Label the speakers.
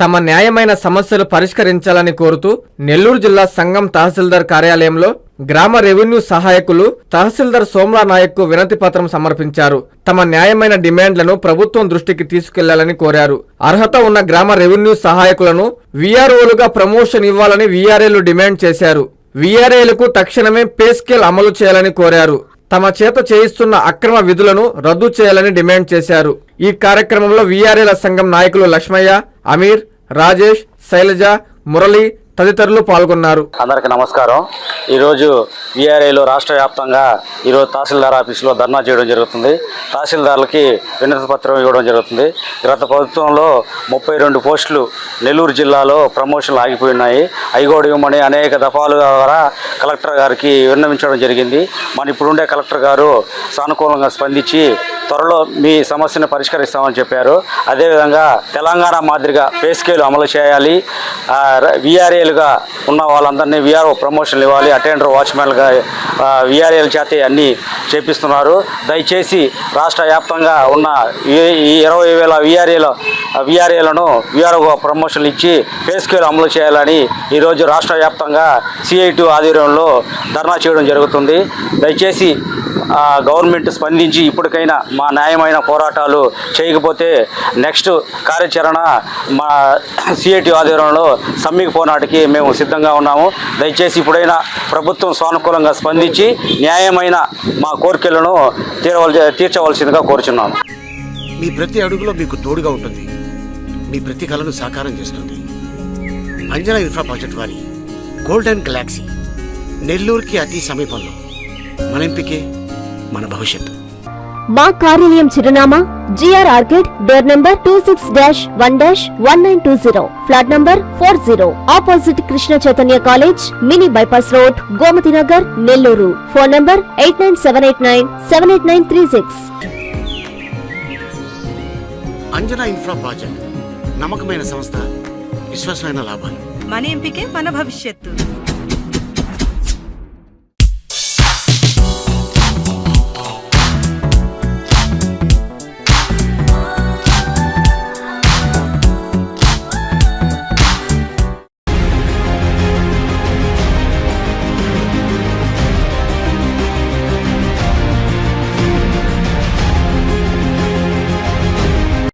Speaker 1: తమ న్యాయమైన సమస్యలు పరిష్కరించాలని కోరుతూ నెల్లూరు జిల్లా సంఘం తహసీల్దార్ కార్యాలయంలో గ్రామ రెవెన్యూ సహాయకులు తహసీల్దార్ సోమ్లా నాయక్ కు వినతి పత్రం సమర్పించారు. తమ న్యాయమైన డిమాండ్లను ప్రభుత్వం దృష్టికి తీసుకెళ్లాలని కోరారు. అర్హత ఉన్న గ్రామ రెవెన్యూ సహాయకులను వీఆర్ఓలుగా ప్రమోషన్ ఇవ్వాలని వీఆర్ఏలు డిమాండ్ చేశారు. వీఆర్ఏలకు తక్షణమే పే స్కేల్ అమలు చేయాలని కోరారు. తమ చేత చేయిస్తున్న అక్రమ విధులను రద్దు చేయాలని డిమాండ్ చేశారు. ఈ కార్యక్రమంలో వీఆర్ఏల సంఘం నాయకులు లక్ష్మయ్య, అమీర్, రాజేష్, శైలజ, మురళి తదితరులు పాల్గొన్నారు.
Speaker 2: అందరికీ నమస్కారం. ఈరోజు వీఆర్ఏలో రాష్ట్ర వ్యాప్తంగా ఈరోజు తహసీల్దార్ ఆఫీసులో ధర్నా చేయడం జరుగుతుంది. తహసీల్దార్లకి వినతి పత్రం ఇవ్వడం జరుగుతుంది. గత ప్రభుత్వంలో 32 పోస్టులు నెల్లూరు జిల్లాలో ప్రమోషన్లు ఆగిపోయి ఉన్నాయి. అయ్యగోడు ఇవ్వమని అనేక దఫాలు ద్వారా కలెక్టర్ గారికి విన్నవించడం జరిగింది. మన ఇప్పుడుండే కలెక్టర్ గారు సానుకూలంగా స్పందించి త్వరలో మీ సమస్యను పరిష్కరిస్తామని చెప్పారు. అదేవిధంగా తెలంగాణ మాదిరిగా పే స్కేల్ అమలు చేయాలి. వీఆర్ఏలుగా ఉన్న వాళ్ళందరినీ వీఆర్ఓ ప్రమోషన్లు ఇవ్వాలి. అటెండర్, వాచ్మెన్లుగా వీఆర్ఏల చేత అన్నీ చేపిస్తున్నారు. దయచేసి రాష్ట్ర వ్యాప్తంగా ఉన్న ఈ 20,000 వీఆర్ఏలను వీఆర్ఓ ప్రమోషన్లు ఇచ్చి పే స్కేల్ అమలు చేయాలని ఈరోజు రాష్ట్ర వ్యాప్తంగా CIT ఆధ్వర్యంలో ధర్నా చేయడం జరుగుతుంది. దయచేసి గవర్నమెంట్ స్పందించి ఇప్పటికైనా మా న్యాయమైన పోరాటాలు చేయకపోతే నెక్స్ట్ కార్యాచరణ మా CIT ఆధ్వర్యంలో సమ్మికి పోనాటికి మేము సిద్ధంగా ఉన్నాము. దయచేసి ఇప్పుడైనా ప్రభుత్వం సానుకూలంగా స్పందించి న్యాయమైన మా కోరికలను తీర్చవలసిందిగా కోరుచున్నాము.
Speaker 3: మీ ప్రతి అడుగులో మీకు తోడుగా ఉంటుంది. మీ ప్రతి కలను సాకారం చేస్తుంది. అంజనా ఇన్ఫ్రా ప్రాజెక్ట్ వారి గోల్డెన్ గెలాక్సీ నెల్లూరుకి అతి సమీపంలో. మన ఎంపికే మన భవిష్యత్తు.
Speaker 4: మా కార్యాలయం చిరునామా GR orchid, door number 26-1-1920, flat number 40, opposite Krishna Chaitanya college, mini bypass road, Gomathi Nagar, Nellore. Phone number 8978978936.
Speaker 3: Anjana infra project నమ్మకమైన సంస్థ, విశ్వాసమైన లాభాలు.
Speaker 5: మన ఎంపికే మన భవిష్యత్తు.